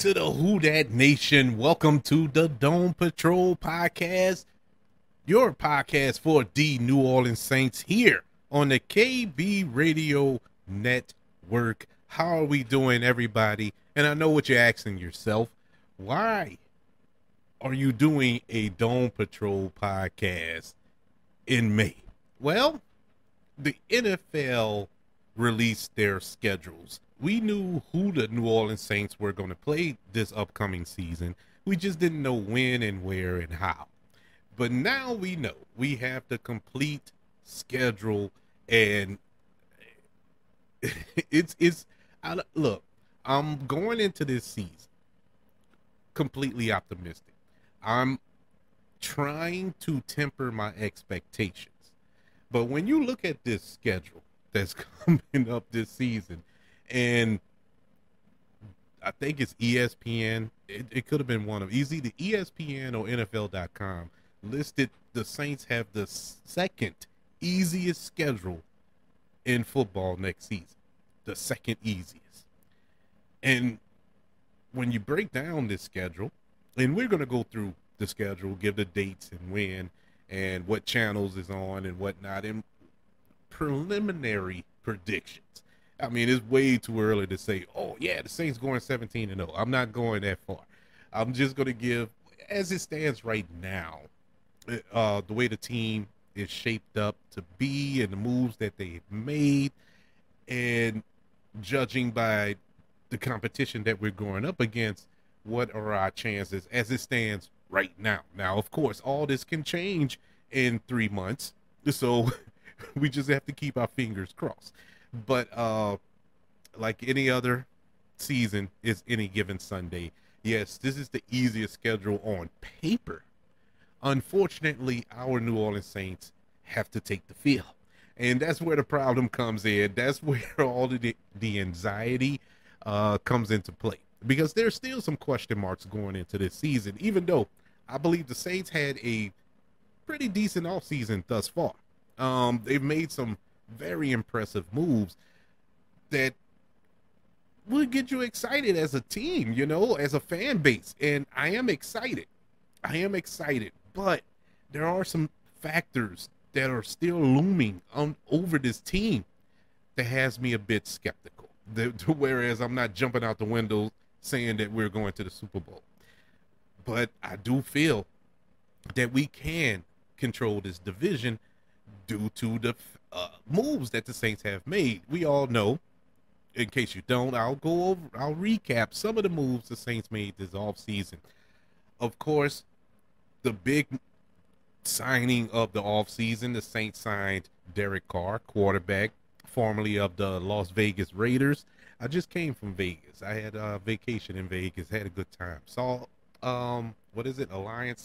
to the Who Dat Nation. Welcome to the Dome Patrol podcast, your podcast for the New Orleans Saints here on the KB Radio Network. How are we doing, everybody? And I know what you're asking yourself. Why are you doing a Dome Patrol podcast in May? Well, the NFL released their schedules. We knew who the New Orleans Saints were going to play this upcoming season. We just didn't know when and where and how. But now we know. We have the complete schedule, and look, I'm going into this season completely optimistic. I'm trying to temper my expectations. But when you look at this schedule that's coming up this season, and I think it's ESPN, it could have been one of either ESPN or NFL.com listed the Saints have the second easiest schedule in football next season. The second easiest. And when you break down this schedule, and we're going to go through the schedule, give the dates and when and what channels is on and whatnot, and preliminary predictions. I mean, it's way too early to say, oh, yeah, the Saints going 17-0. I'm not going that far. I'm just going to give, as it stands right now, the way the team is shaped up to be and the moves that they've made, and judging by the competition that we're going up against, what are our chances as it stands right now? Now, of course, all this can change in 3 months, so we just have to keep our fingers crossed. But like any other season is any given Sunday. Yes, this is the easiest schedule on paper. Unfortunately, our New Orleans Saints have to take the field. And that's where the problem comes in. That's where all of the anxiety comes into play. Because there's still some question marks going into this season, even though I believe the Saints had a pretty decent offseason thus far. They've made some very impressive moves that will get you excited as a team, you know, as a fan base. And I am excited. But there are some factors that are still looming over this team that has me a bit skeptical. Whereas I'm not jumping out the window saying that we're going to the Super Bowl. But I do feel that we can control this division due to the moves that the Saints have made. We all know, in case you don't, I'll recap some of the moves the Saints made this offseason. Of course, the big signing of the offseason, the Saints signed Derek Carr, quarterback, formerly of the Las Vegas Raiders. I just came from Vegas. I had a vacation in Vegas, had a good time. Saw, Allegiant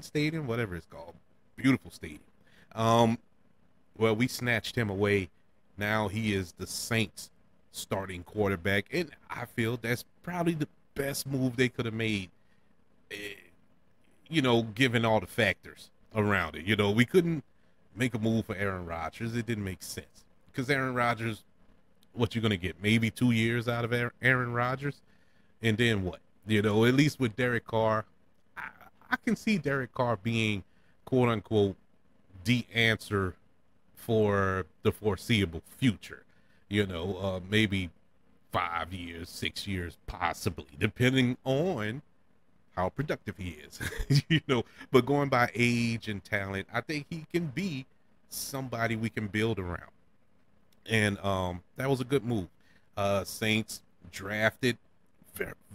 Stadium, whatever it's called. Beautiful stadium. Well, we snatched him away. Now he is the Saints starting quarterback, and I feel that's probably the best move they could have made, you know, given all the factors around it. You know, we couldn't make a move for Aaron Rodgers. It didn't make sense because Aaron Rodgers, what you're going to get, maybe 2 years out of Aaron Rodgers, and then what? You know, at least with Derek Carr, I can see Derek Carr being, quote-unquote, the answer for the foreseeable future. You know, maybe 5 years, 6 years, possibly, depending on how productive he is. You know, but going by age and talent, I think he can be somebody we can build around. And that was a good move. Saints drafted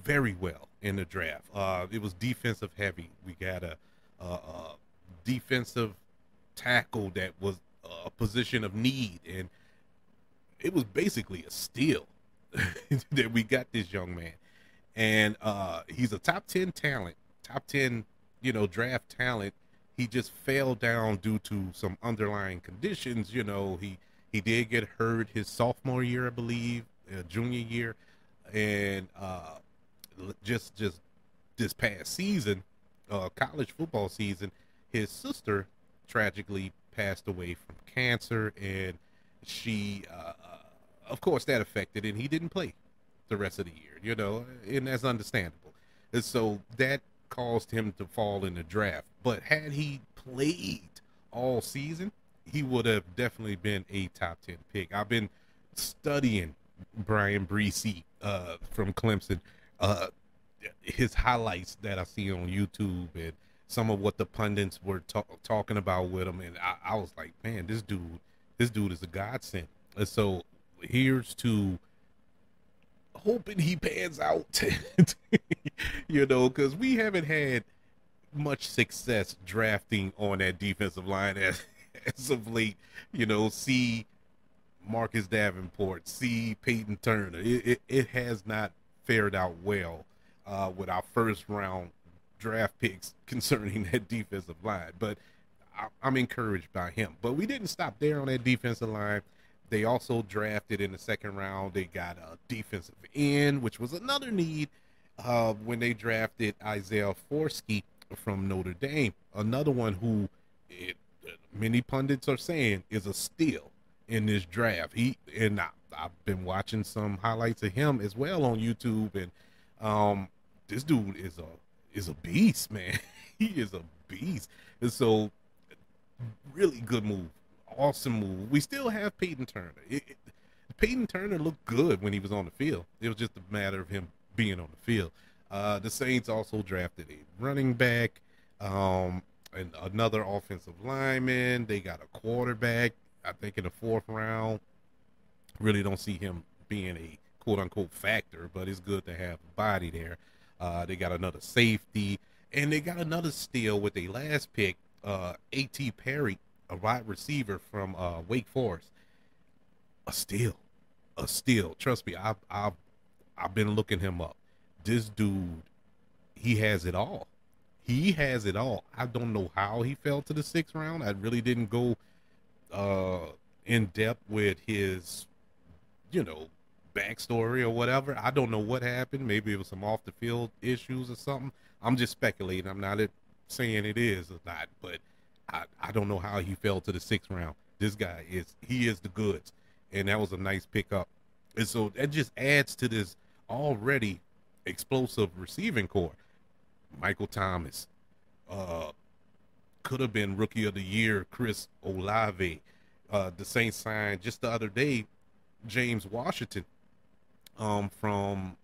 very well in the draft. It was defensive heavy. We got a defensive tackle that was a position of need, and it was basically a steal that we got this young man. And he's a top 10 talent, top 10, you know, draft talent. He just fell down due to some underlying conditions. You know, he did get hurt his sophomore year, I believe, junior year, and just this past season, college football season, his sister tragically passed away from cancer, and she, of course, that affected, and he didn't play the rest of the year, you know, and that's understandable. And so that caused him to fall in the draft. But had he played all season, he would have definitely been a top 10 pick. I've been studying Brian Breesy from Clemson, uh, his highlights that I see on YouTube and some of what the pundits were talking about with him, and I was like, man, this dude is a godsend. And so here's to hoping he pans out, you know, because we haven't had much success drafting on that defensive line as of late. You know, see Marcus Davenport, see Peyton Turner. It has not fared out well with our first round draft picks concerning that defensive line. But I'm encouraged by him. But we didn't stop there on that defensive line. They also drafted in the second round. They got a defensive end, which was another need when they drafted Isaiah Forsky from Notre Dame. Another one who many pundits are saying is a steal in this draft. I've been watching some highlights of him as well on YouTube, and this dude is a beast, man. He is a beast. And so really good move. Awesome move. We still have Peyton Turner. Peyton Turner looked good when he was on the field. It was just a matter of him being on the field. The Saints also drafted a running back, and another offensive lineman. They got a quarterback, I think, in the fourth round. Really don't see him being a quote-unquote factor, but it's good to have a body there. They got another safety, and they got another steal with a last pick, A.T. Perry, a wide receiver from Wake Forest. A steal. Trust me, I've been looking him up. This dude, he has it all. He has it all. I don't know how he fell to the sixth round. I really didn't go in depth with his, you know, backstory or whatever. I don't know what happened. Maybe it was some off the field issues or something. I'm just speculating. I'm not saying it is or not, but I don't know how he fell to the sixth round. This guy is the goods, and that was a nice pickup. And so that just adds to this already explosive receiving core. Michael Thomas, could have been Rookie of the Year, Chris Olave. The Saints signed just the other day James Washington from,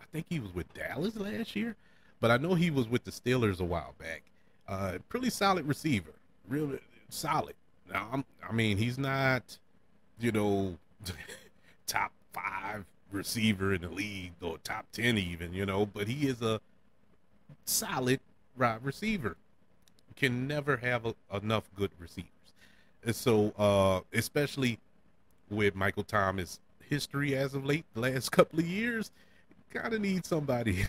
I think he was with Dallas last year, but I know he was with the Steelers a while back. Pretty solid receiver, really solid. Now, I mean, he's not, you know, top 5 receiver in the league or top 10 even, you know, but he is a solid wide receiver. Can never have enough good receivers. And so, especially with Michael Thomas' history as of late, the last couple of years, kind of need somebody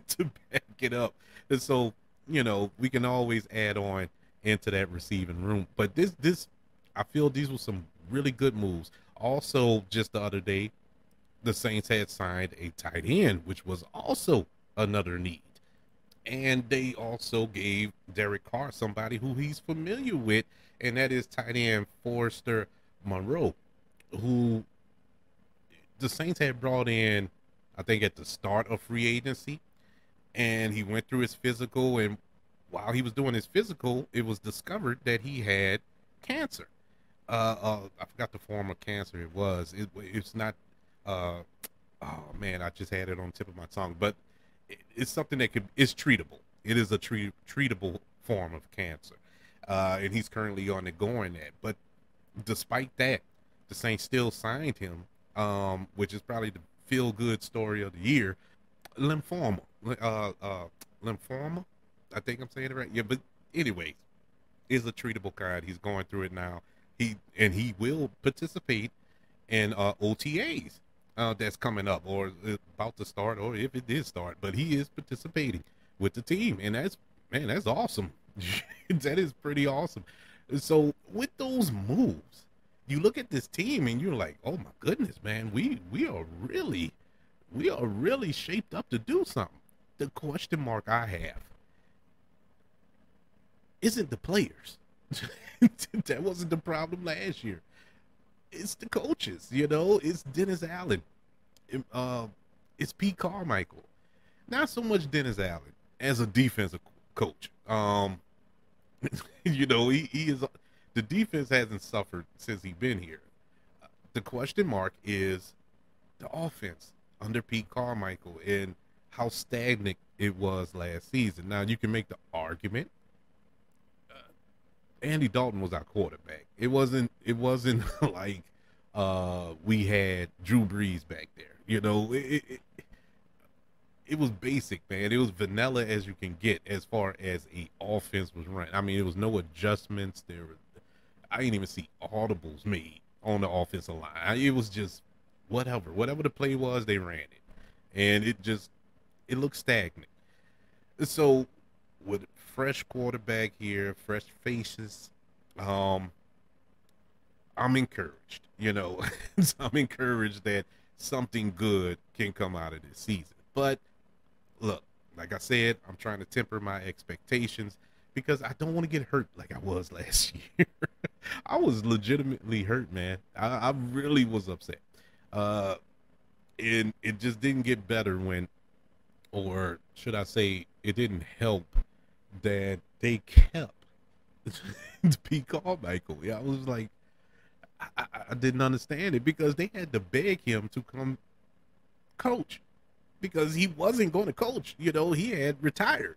to back it up. And so, you know, we can always add on into that receiving room. But this, I feel these were some really good moves. Also, just the other day, the Saints had signed a tight end, which was also another need. And they also gave Derek Carr somebody who he's familiar with, and that is tight end Forrester Monroe, who the Saints had brought in, I think, at the start of free agency. And he went through his physical, and while he was doing his physical, it was discovered that he had cancer. I forgot the form of cancer it was. It's not, oh man, I just had it on the tip of my tongue, but it's something that it's treatable. It is a treatable form of cancer. And he's currently undergoing that. But despite that, the Saints still signed him, which is probably the feel-good story of the year. Lymphoma. Lymphoma? I think I'm saying it right. Yeah, but anyways, is a treatable kind. He's going through it now. He will participate in OTAs that's coming up or about to start, or if it did start. But he is participating with the team, and that's awesome. That is pretty awesome. So with those moves, you look at this team and you're like, oh my goodness, man, we are really shaped up to do something. The question mark I have isn't the players. That wasn't the problem last year. It's the coaches, you know. It's Dennis Allen. it's Pete Carmichael, not so much Dennis Allen as a defensive coach. He is, the defense hasn't suffered since he's been here. The question mark is the offense under Pete Carmichael and how stagnant it was last season. Now you can make the argument Andy Dalton was our quarterback. It wasn't like we had Drew Brees back there. It was basic, man. It was vanilla as you can get as far as a offense was run. I mean, there was no adjustments. I didn't even see audibles made on the offensive line. It was just whatever the play was, they ran it, and it looked stagnant. So with fresh quarterback here, fresh faces, I'm encouraged. So I'm encouraged that something good can come out of this season. But look, like I said, I'm trying to temper my expectations because I don't want to get hurt like I was last year. I was legitimately hurt, man. I really was upset. And it just didn't get better or should I say, it didn't help that they kept Pete Carmichael. Yeah, I was like, I didn't understand it because they had to beg him to come coach because he wasn't going to coach. He had retired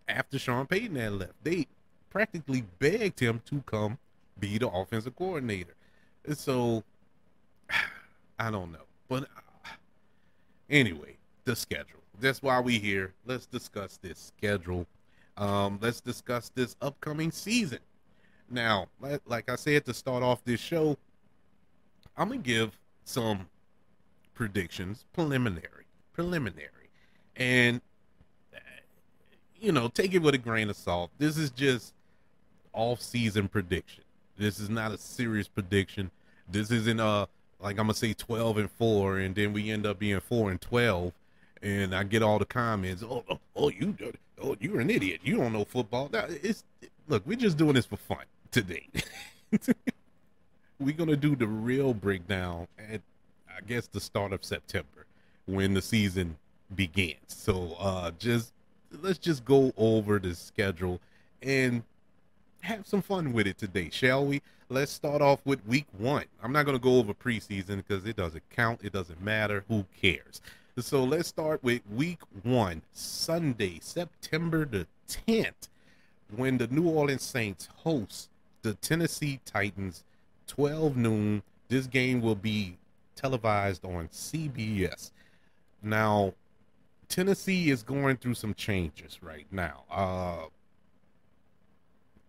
after Sean Payton had left. They practically begged him to come be the offensive coordinator. And so, I don't know. But anyway, the schedule. That's why we here. Let's discuss this schedule. Let's discuss this upcoming season. Now, like I said to start off this show, I'm going to give some predictions, preliminary. And, take it with a grain of salt. This is just off-season prediction. This is not a serious prediction. This isn't like I'm going to say 12-4, and then we end up being 4-12, and I get all the comments, you're an idiot. You don't know football. Look, we're just doing this for fun today. We're going to do the real breakdown at, I guess, the start of September when the season begins. So let's just go over the schedule and have some fun with it today, shall we? Let's start off with week 1. I'm not going to go over preseason because it doesn't count. It doesn't matter. Who cares? So let's start with week 1, Sunday, September the 10th, when the New Orleans Saints host the Tennessee Titans, 12 noon. This game will be televised on CBS. Now, Tennessee is going through some changes right now.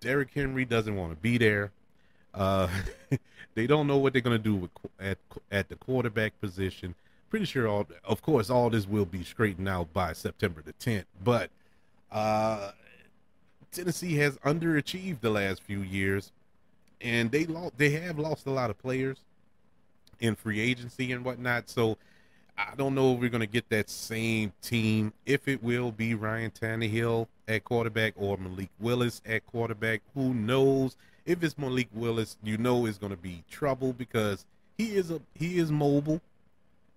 Derrick Henry doesn't want to be there. They don't know what they're going to do at the quarterback position. Pretty sure, of course, all this will be straightened out by September the 10th. But Tennessee has underachieved the last few years, and they have lost a lot of players in free agency and whatnot. So I don't know if we're going to get that same team, if it will be Ryan Tannehill at quarterback or Malik Willis at quarterback. Who knows? If it's Malik Willis, it's going to be trouble because he is mobile,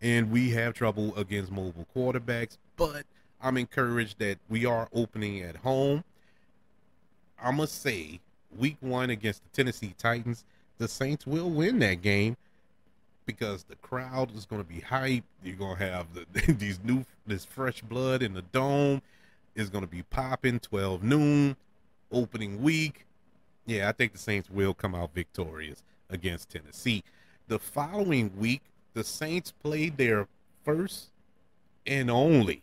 and we have trouble against mobile quarterbacks. But I'm encouraged that we are opening at home. I must say, week 1 against the Tennessee Titans, the Saints will win that game because the crowd is going to be hyped. You're going to have this fresh blood in the dome. Is going to be popping. 12 noon, opening week. Yeah, I think the Saints will come out victorious against Tennessee. The following week, the Saints played their first and only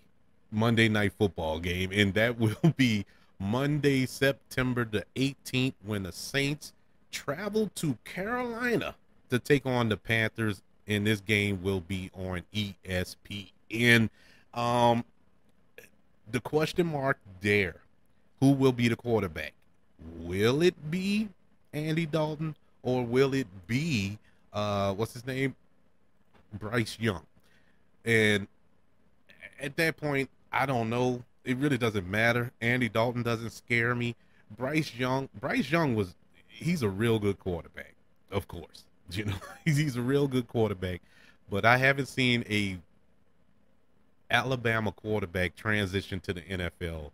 Monday Night Football game, and that will be Monday, September the 18th, when the Saints travel to Carolina to take on the Panthers, and this game will be on ESPN. The question mark there, who will be the quarterback? Will it be Andy Dalton, or will it be what's his name, Bryce Young? And at that point, I don't know. It really doesn't matter. Andy Dalton doesn't scare me. Bryce Young he's a real good quarterback, of course. He's a real good quarterback, but I haven't seen a Alabama quarterback transition to the NFL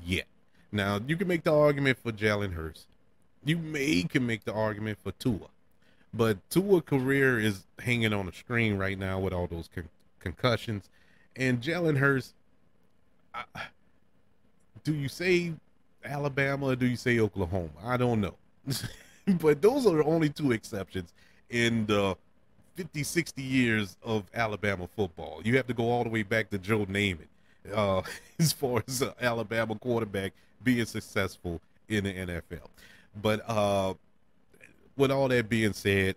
yet. Now, you can make the argument for Jalen Hurts. You can make the argument for Tua. But Tua's career is hanging on a string right now with all those concussions. And Jalen Hurts, do you say Alabama or do you say Oklahoma? I don't know. But those are the only two exceptions in the 50, 60 years of Alabama football. You have to go all the way back to Joe Namath as far as Alabama quarterback being successful in the NFL. But with all that being said,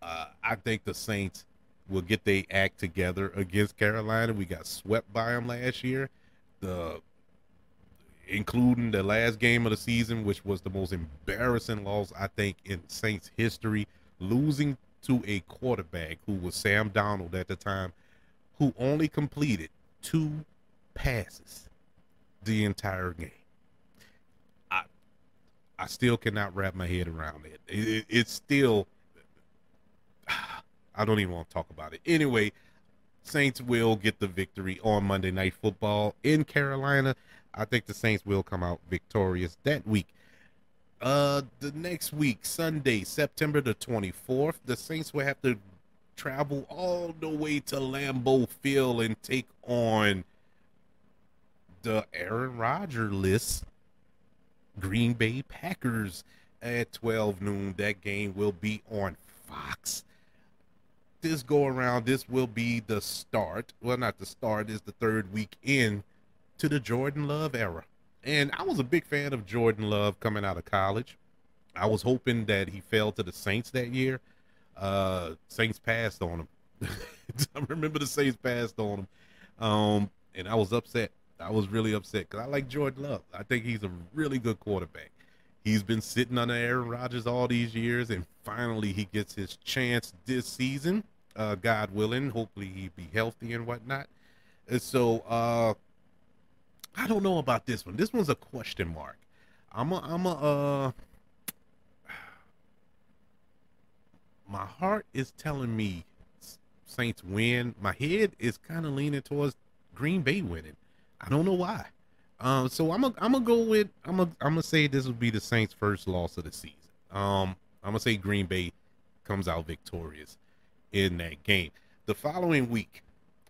I think the Saints will get their act together against Carolina. We got swept by them last year, including the last game of the season, which was the most embarrassing loss, I think, in Saints history, losing to a quarterback who was Sam Darnold at the time, who only completed 2 passes the entire game. I still cannot wrap my head around it. It's still, I don't even want to talk about it. Anyway, Saints will get the victory on Monday Night Football in Carolina. I think the Saints will come out victorious that week. The next week, Sunday, September the 24th, the Saints will have to travel all the way to Lambeau Field and take on the Aaron Rodgers-less Green Bay Packers at 12 noon. That game will be on Fox. This go around, this will be the start. Well, not the start, is the third week in to the Jordan Love era. And I was a big fan of Jordan Love coming out of college. I was hoping that he fell to the Saints that year. Saints passed on him. I remember the Saints passed on him. And I was upset. I was really upset because I like Jordan Love. I think he's a really good quarterback. He's been sitting under Aaron Rodgers all these years, and finally he gets his chance this season. God willing, hopefully he be healthy and whatnot. And so I don't know about this one. This one's a question mark. My heart is telling me Saints win. My head is kind of leaning towards Green Bay winning. I don't know why. So I'm gonna go with I'm gonna say this will be the Saints' first loss of the season. I'm gonna say Green Bay comes out victorious in that game. The following week,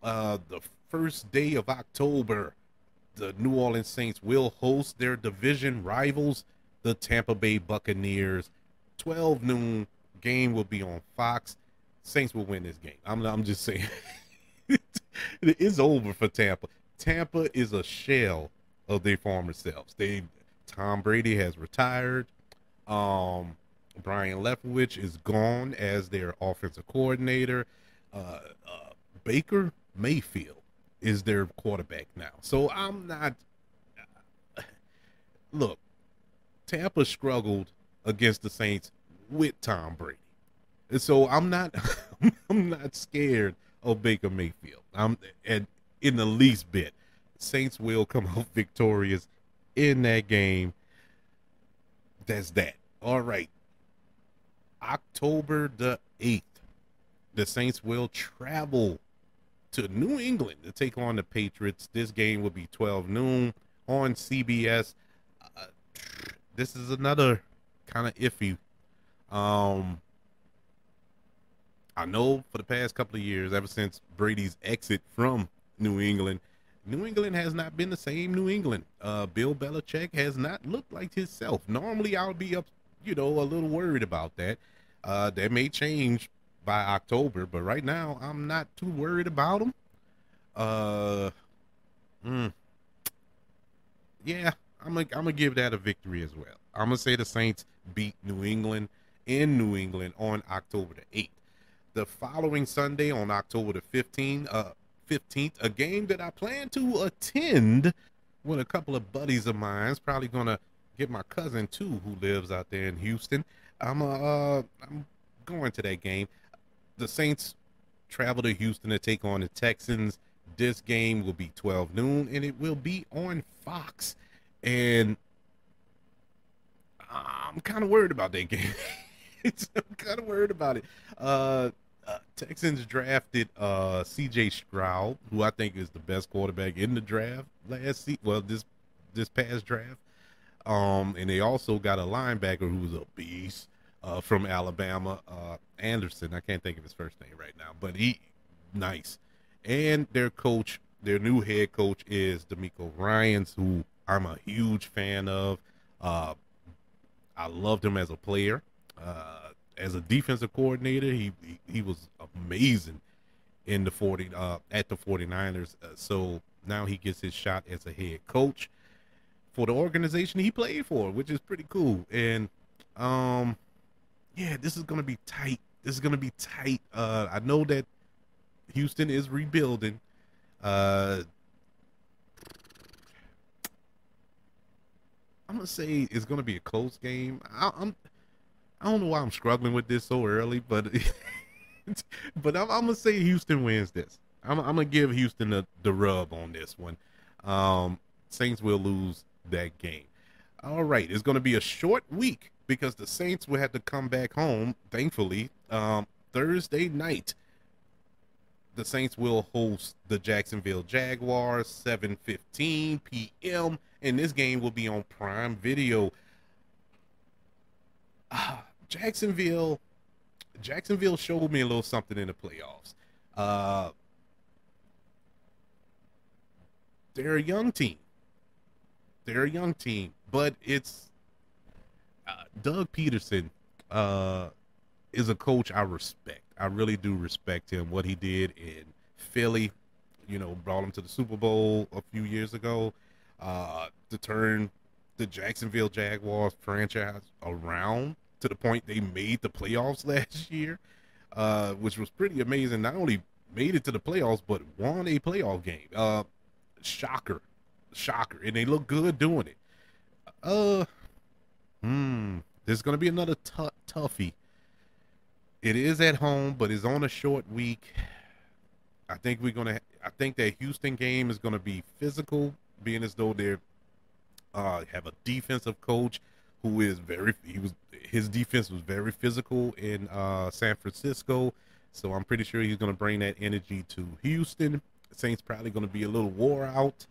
the first day of October, the New Orleans Saints will host their division rivals, the Tampa Bay Buccaneers. 12 noon game will be on Fox. Saints will win this game. I'm just saying. It's over for Tampa. Tampa is a shell of their former selves. Tom Brady has retired. Brian Leftwich is gone as their offensive coordinator. Baker Mayfield is their quarterback now. So I'm not. Look, Tampa struggled against the Saints with Tom Brady, and so I'm not. I'm not scared of Baker Mayfield. In the least bit. Saints will come out victorious in that game. That's that. All right. October the 8th, the Saints will travel to New England to take on the Patriots. This game will be 12 noon on CBS. This is another kind of iffy. I know for the past couple of years, ever since Brady's exit from New England has not been the same New England. Bill Belichick has not looked like himself. Normally, I would be a little worried about that. That may change by October, but right now, I'm not too worried about him. Yeah, I'm gonna give that a victory as well. I'm gonna say the Saints beat New England in New England on October the 8th. The following Sunday on October the 15th, a game that I plan to attend with a couple of buddies of mine. It's probably gonna get my cousin too, who lives out there in Houston. I'm going to that game. The Saints travel to Houston to take on the Texans. This game will be 12 noon, and it will be on Fox. And I'm kind of worried about that game. I'm kind of worried about it. Texans drafted CJ Stroud, who I think is the best quarterback in the draft this past draft. And they also got a linebacker who's a beast from Alabama, Anderson. I can't think of his first name right now, but he nice. And their coach, their new head coach is D'Amico Ryans, who I'm a huge fan of. I loved him as a player. As a defensive coordinator, he was amazing in the 49ers. So now he gets his shot as a head coach for the organization he played for, which is pretty cool. And yeah, this is gonna be tight. This is gonna be tight. I know that Houston is rebuilding. I'm gonna say it's gonna be a close game. I don't know why I'm struggling with this so early, but but I'm gonna say Houston wins this. I'm gonna give Houston the rub on this one. Saints will lose that game. All right, it's gonna be a short week because the Saints will have to come back home. Thankfully, Thursday night, the Saints will host the Jacksonville Jaguars, 7:15 p.m. and this game will be on Prime Video. Jacksonville showed me a little something in the playoffs. They're a young team. But it's Doug Peterson is a coach I respect. I really do respect him. What he did in Philly, brought him to the Super Bowl a few years ago, to turn the Jacksonville Jaguars franchise around to the point they made the playoffs last year, which was pretty amazing. Not only made it to the playoffs, but won a playoff game. Shocker. And they look good doing it. There's going to be another toughie. It is at home, but it's on a short week. I think that Houston game is going to be physical, being as though they're have a defensive coach who is his defense was very physical in San Francisco. So I'm pretty sure he's going to bring that energy to Houston. Saints probably going to be a little wore out.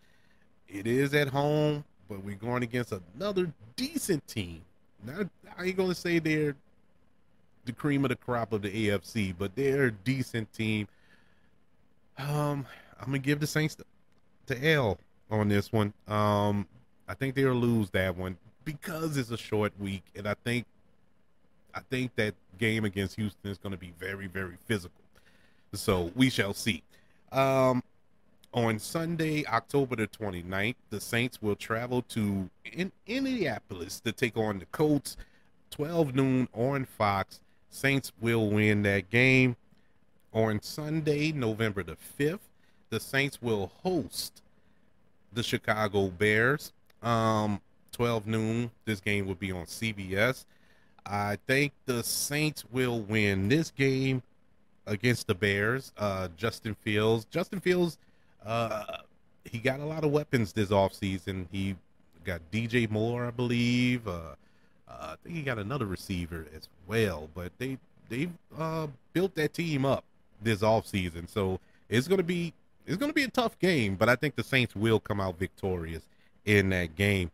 It is at home, but we're going against another decent team. Now, I ain't going to say they're the cream of the crop of the AFC, but they're a decent team. I'm going to give the Saints the L on this one. I think they'll lose that one because it's a short week, and I think that game against Houston is going to be very, very physical. So we shall see. On Sunday, October the 29th, the Saints will travel to Indianapolis to take on the Colts, 12 noon on Fox. Saints will win that game. On Sunday, November the 5th, the Saints will host the Chicago Bears, 12 noon. This game will be on CBS. I think the Saints will win this game against the Bears. Justin Fields, he got a lot of weapons this offseason. He got DJ Moore, I believe. I think he got another receiver as well. But they built that team up this offseason. So it's gonna be a tough game, but I think the Saints will come out victorious in that game.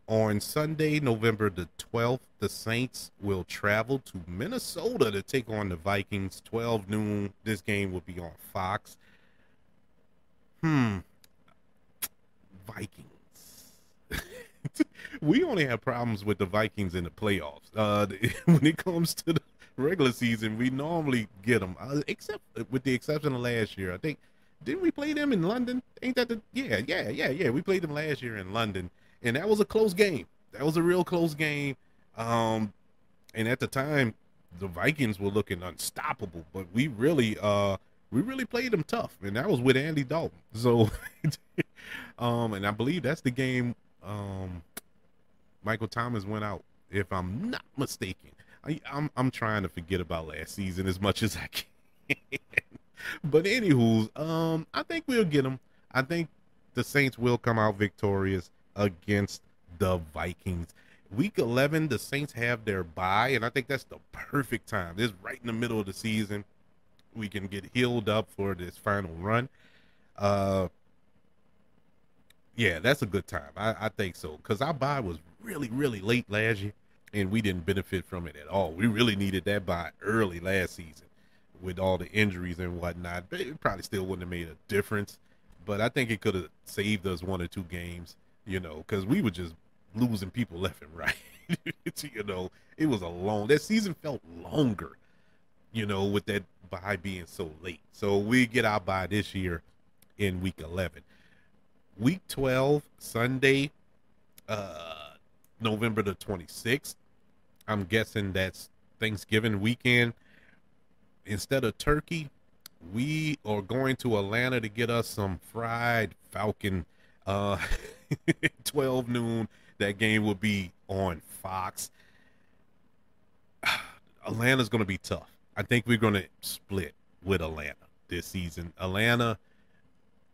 On Sunday, November the 12th, the Saints will travel to Minnesota to take on the Vikings, 12 noon. This game will be on Fox. Vikings. We only have problems with the Vikings in the playoffs. When it comes to the regular season, we normally get them, except with the exception of last year. I think, didn't we play them in London? Ain't that yeah. We played them last year in London, and that was a close game. That was a real close game. And at the time, the Vikings were looking unstoppable, but we really played them tough, and that was with Andy Dalton. So, and I believe that's the game Michael Thomas went out, if I'm not mistaken. I'm trying to forget about last season as much as I can. But anywho, I think we'll get them. I think the Saints will come out victorious against the Vikings. Week 11, the Saints have their bye, and I think that's the perfect time. It's right in the middle of the season. we can get healed up for this final run. Uh, yeah, that's a good time. I think so because our bye was really really late last year, and we didn't benefit from it at all. We really needed that bye early last season with all the injuries and whatnot. It probably still wouldn't have made a difference, but I think it could have saved us one or two games. Because we were just losing people left and right. It was that season felt longer. With that bye being so late. So we get our bye this year in week 11. Week 12, Sunday, November the 26th. I'm guessing that's Thanksgiving weekend. Instead of turkey, we are going to Atlanta to get us some fried Falcon 12 noon. That game will be on Fox. Atlanta's going to be tough. I think we're going to split with Atlanta this season. Atlanta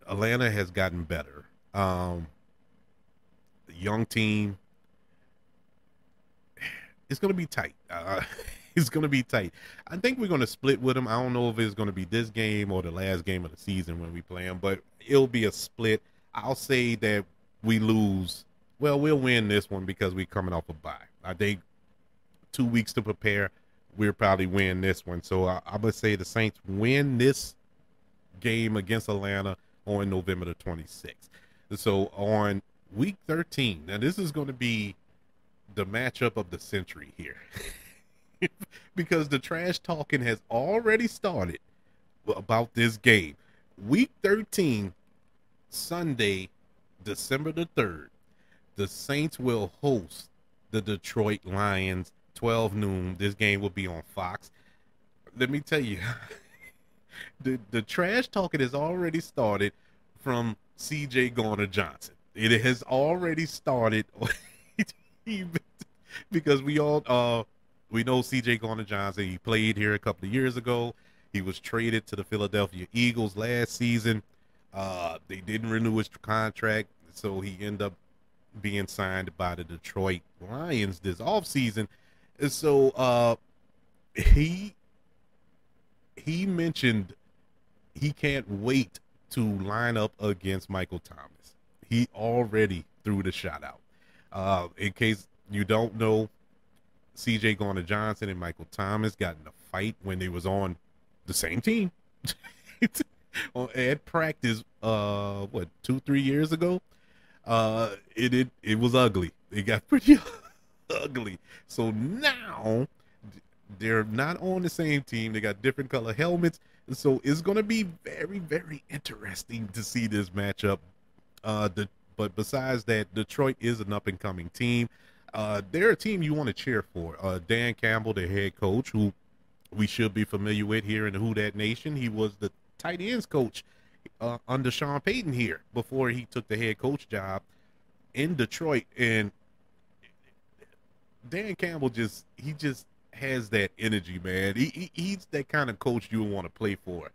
has gotten better. The young team, it's going to be tight. It's going to be tight. I think we're going to split with them. I don't know if it's going to be this game or the last game of the season when we play them, but it'll be a split. I'll say that we lose. Well, we'll win this one because we're coming off a bye. I think 2 weeks to prepare. We'll probably win this one. So I'm going to say the Saints win this game against Atlanta on November the 26th. So on week 13, now this is going to be the matchup of the century here. Because the trash talking has already started about this game. Week 13, Sunday, December the 3rd, the Saints will host the Detroit Lions, 12 noon. This game will be on Fox. Let me tell you, the trash talking has already started from C.J. Garner-Johnson. It has already started because we know C.J. Garner-Johnson. He played here a couple of years ago. He was traded to the Philadelphia Eagles last season. They didn't renew his contract, so he ended up being signed by the Detroit Lions this offseason. And so he mentioned he can't wait to line up against Michael Thomas. He already threw the shot out. In case you don't know, C.J. Garner-Johnson and Michael Thomas got in a fight when they was on the same team at practice. 2-3 years ago. It was ugly. It got pretty ugly. So now they're not on the same team. They got different color helmets. So it's going to be very, very interesting to see this matchup. But besides that, Detroit is an up-and-coming team. They're a team you want to cheer for. Dan Campbell, the head coach, who we should be familiar with here in the Who Dat Nation. He was the tight ends coach under Sean Payton here before he took the head coach job in Detroit. And Dan Campbell just has that energy, man. He's that kind of coach you want to play for.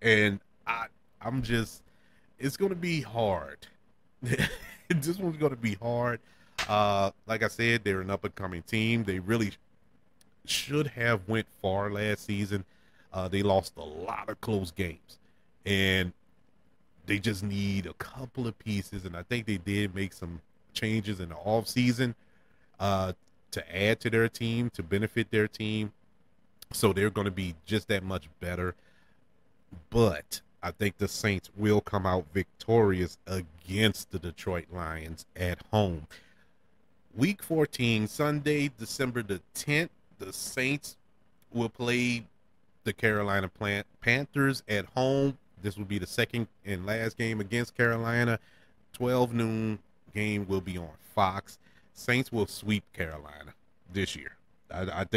And it's going to be hard. This one's going to be hard. Like I said, they're an up-and-coming team. They really should have went far last season. They lost a lot of close games, and they just need a couple of pieces. And I think they did make some changes in the offseason to add to their team, to benefit their team. So they're going to be just that much better. But I think the Saints will come out victorious against the Detroit Lions at home. Week 14, Sunday, December the 10th, the Saints will play the Carolina Panthers at home. This will be the second and last game against Carolina. 12 noon game will be on Fox. Saints will sweep Carolina this year. I don't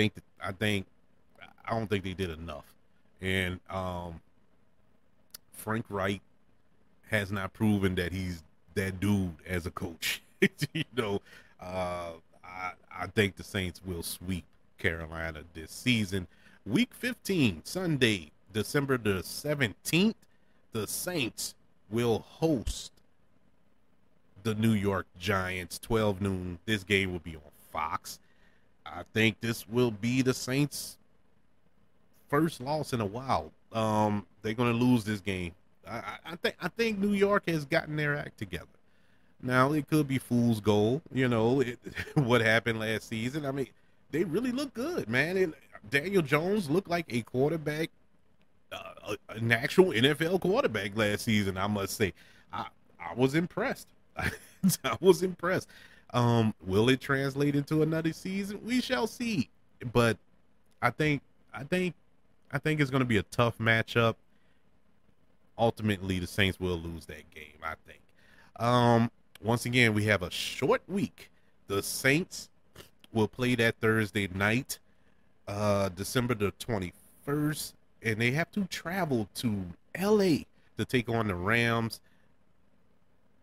think they did enough. And Frank Wright has not proven that he's that dude as a coach. I think the Saints will sweep Carolina this season. Week 15, Sunday, December the 17th, the Saints will host the New York Giants, 12 noon. This game will be on Fox. I think this will be the Saints' first loss in a while. They're gonna lose this game. I think New York has gotten their act together. Now it could be fool's gold, what happened last season. I mean, they really look good, man. And Daniel Jones looked like a quarterback, an actual NFL quarterback last season. I must say, I was impressed. I was impressed. Will it translate into another season? We shall see. But I think, I think, I think it's going to be a tough matchup. Ultimately, the Saints will lose that game, I think. Once again, we have a short week. The Saints will play that Thursday night, December the 21st, and they have to travel to LA to take on the Rams.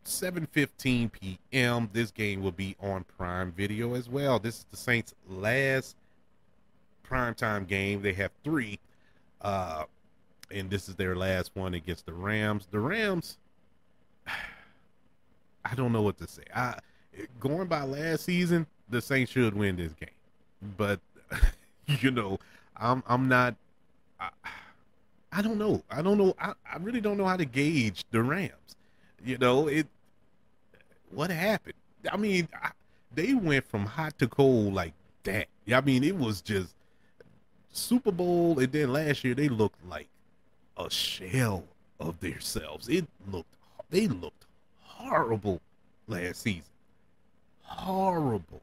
7:15 p.m. This game will be on Prime Video as well. This is the Saints' last primetime game. They have three, and this is their last one against the Rams. The Rams, I don't know what to say. Going by last season, the Saints should win this game, but I'm not. I don't know. I really don't know how to gauge the Rams. What happened? I mean, they went from hot to cold like that. I mean, it was just Super Bowl, and then last year they looked like a shell of themselves. They looked horrible last season. Horrible.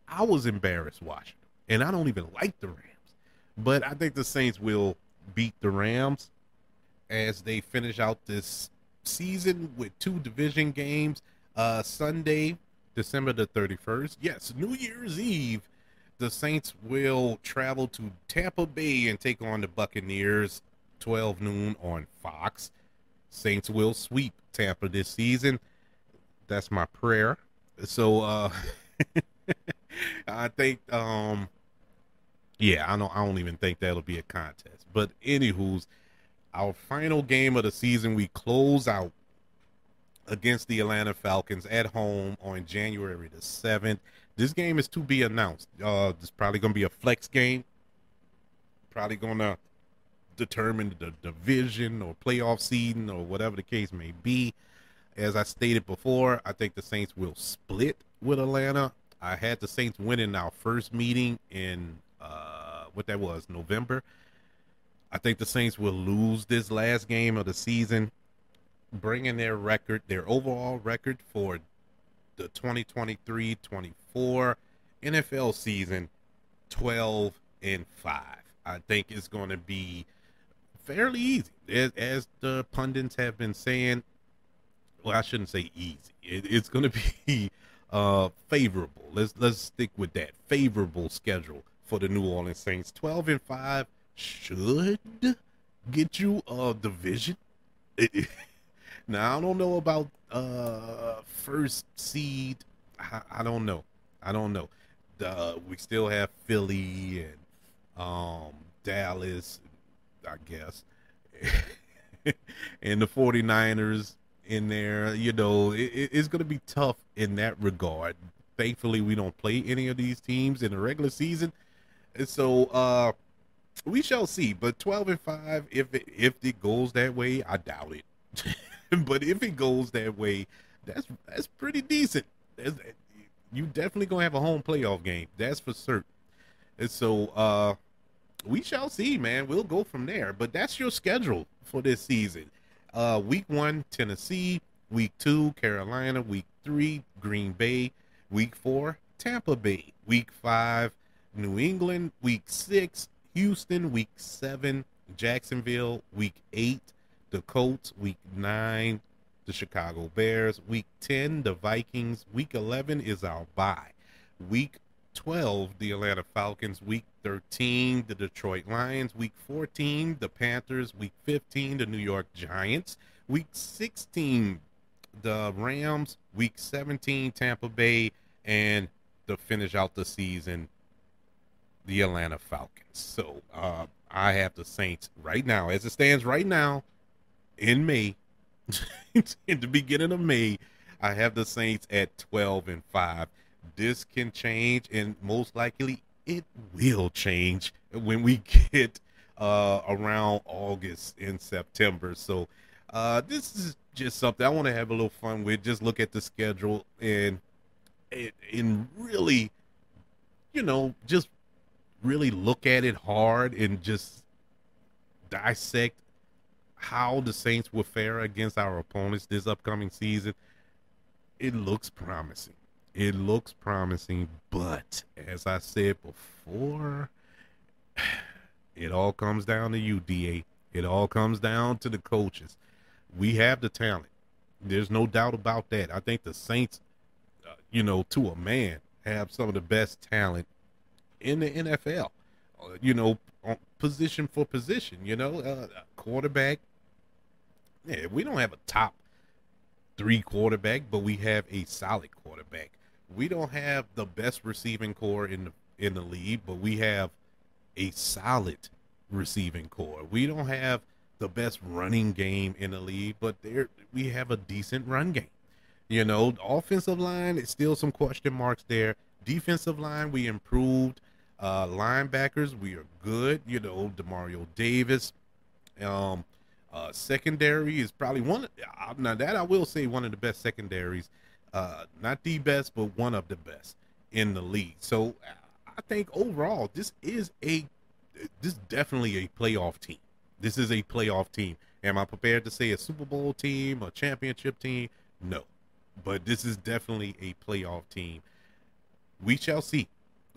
I was embarrassed watching them, and I don't even like the Rams. But I think the Saints will beat the Rams as they finish out this season with two division games. Sunday, December the 31st. Yes, New Year's Eve. The Saints will travel to Tampa Bay and take on the Buccaneers, 12 noon on Fox. Saints will sweep Tampa this season. That's my prayer. So, I think, I don't even think that'll be a contest. But anywho's, our final game of the season, we close out against the Atlanta Falcons at home on January the 7th. This game is to be announced. It's probably going to be a flex game. Probably going to determine the division or playoff seeding or whatever the case may be. As I stated before, I think the Saints will split with Atlanta. I had the Saints winning our first meeting in November. I think the Saints will lose this last game of the season, bringing their overall record for the 2023-24 NFL season 12-5. I think it's going to be fairly easy, as the pundits have been saying. Well, I shouldn't say easy. It's going to be favorable. Let's stick with that favorable schedule for the New Orleans Saints. 12-5 should get you a division. Now, I don't know about first seed. I don't know. We still have Philly and Dallas, I guess, and the 49ers in there. It's going to be tough in that regard. Thankfully, we don't play any of these teams in the regular season. And so we shall see. But 12-5, if it goes that way, I doubt it. But if it goes that way, that's pretty decent. You definitely gonna have a home playoff game. That's for certain. And so we shall see, man. We'll go from there. But that's your schedule for this season. Week 1, Tennessee. Week 2, Carolina. Week 3, Green Bay. Week 4, Tampa Bay. Week 5, New England. Week 6, Houston. Week 7, Jacksonville. Week 8, the Colts. Week 9, the Chicago Bears. Week 10, the Vikings. Week 11 is our bye. Week 12, the Atlanta Falcons. Week 13, the Detroit Lions. Week 14, the Panthers. Week 15, the New York Giants. Week 16, the Rams. Week 17, Tampa Bay. And to finish out the season, the Atlanta Falcons. So I have the Saints right now, as it stands right now, in May, in the beginning of May, I have the Saints at 12-5. This can change, and most likely it will change when we get around August and September. So this is just something I want to have a little fun with. Just look at the schedule and really, just really look at it hard and just dissect how the Saints will fare against our opponents this upcoming season. It looks promising. It looks promising, but as I said before, it all comes down to you, DA. It all comes down to the coaches. We have the talent. There's no doubt about that. I think the Saints, to a man, have some of the best talent in the NFL. On position for position. Quarterback. Yeah, we don't have a top 3 quarterback, but we have a solid quarterback. We don't have the best receiving core in the league, but we have a solid receiving core. We don't have the best running game in the league, but we have a decent run game. The offensive line is still some question marks there. Defensive line, we improved. Linebackers, we are good. Demario Davis. Secondary is probably now that I will say one of the best secondaries. Not the best, but one of the best in the league. So I think overall, this is definitely a playoff team. This is a playoff team. Am I prepared to say a Super Bowl team, a championship team? No. But this is definitely a playoff team. We shall see.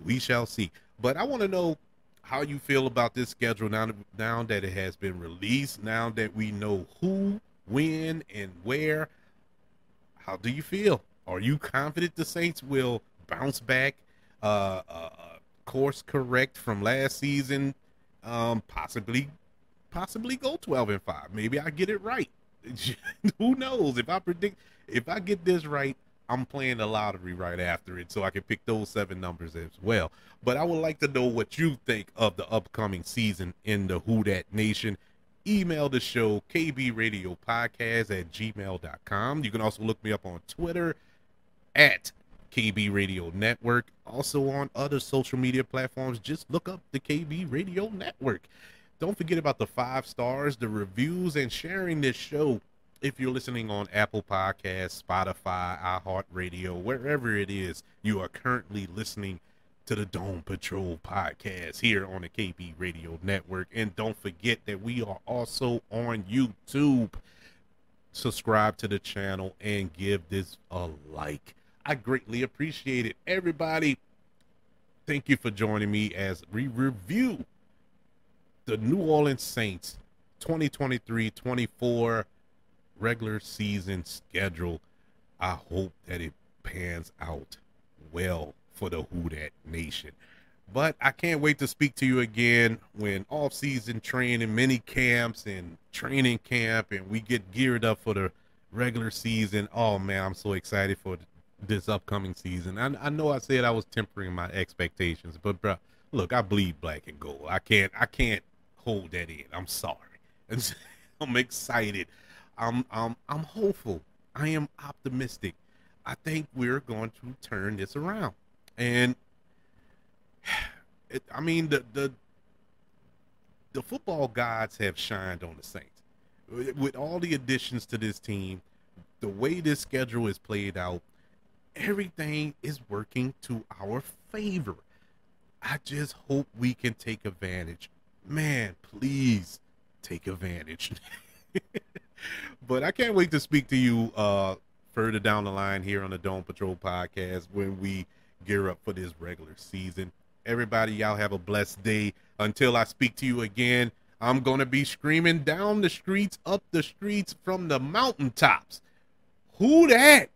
We shall see. But I want to know how you feel about this schedule now that it has been released, now that we know who, when, and where. How do you feel? Are you confident the Saints will bounce back, course correct from last season, possibly go 12-5? Maybe I get it right. Who knows? If I get this right, I'm playing the lottery right after it, so I can pick those 7 numbers as well. But I would like to know what you think of the upcoming season in the Who Dat Nation. Email the show, kbradiopodcast@gmail.com. You can also look me up on Twitter at KB Radio Network. Also on other social media platforms, just look up the KB Radio Network. Don't forget about the 5 stars, the reviews, and sharing this show. If you're listening on Apple Podcasts, Spotify, iHeartRadio, wherever it is you are currently listening to the Dome Patrol podcast here on the KB Radio Network. And don't forget that we are also on YouTube. Subscribe to the channel and give this a like. I greatly appreciate it. Everybody, thank you for joining me as we review the New Orleans Saints 2023-24 regular season schedule. I hope that it pans out well for the Who Dat Nation. But I can't wait to speak to you again when off-season training, mini camps and training camp, and we get geared up for the regular season. Oh man, I'm so excited for this upcoming season. I know I said I was tempering my expectations, but bro, look, I bleed black and gold. I can't hold that in. I'm sorry. I'm excited. I'm hopeful. I am optimistic. I think we're going to turn this around. And the football gods have shined on the Saints. With all the additions to this team, the way this schedule is played out, everything is working to our favor. I just hope we can take advantage. Man, please take advantage. But I can't wait to speak to you further down the line here on the Dome Patrol podcast when we gear up for this regular season. Everybody, y'all have a blessed day. Until I speak to you again, I'm going to be screaming down the streets, up the streets, from the mountaintops. Who dat?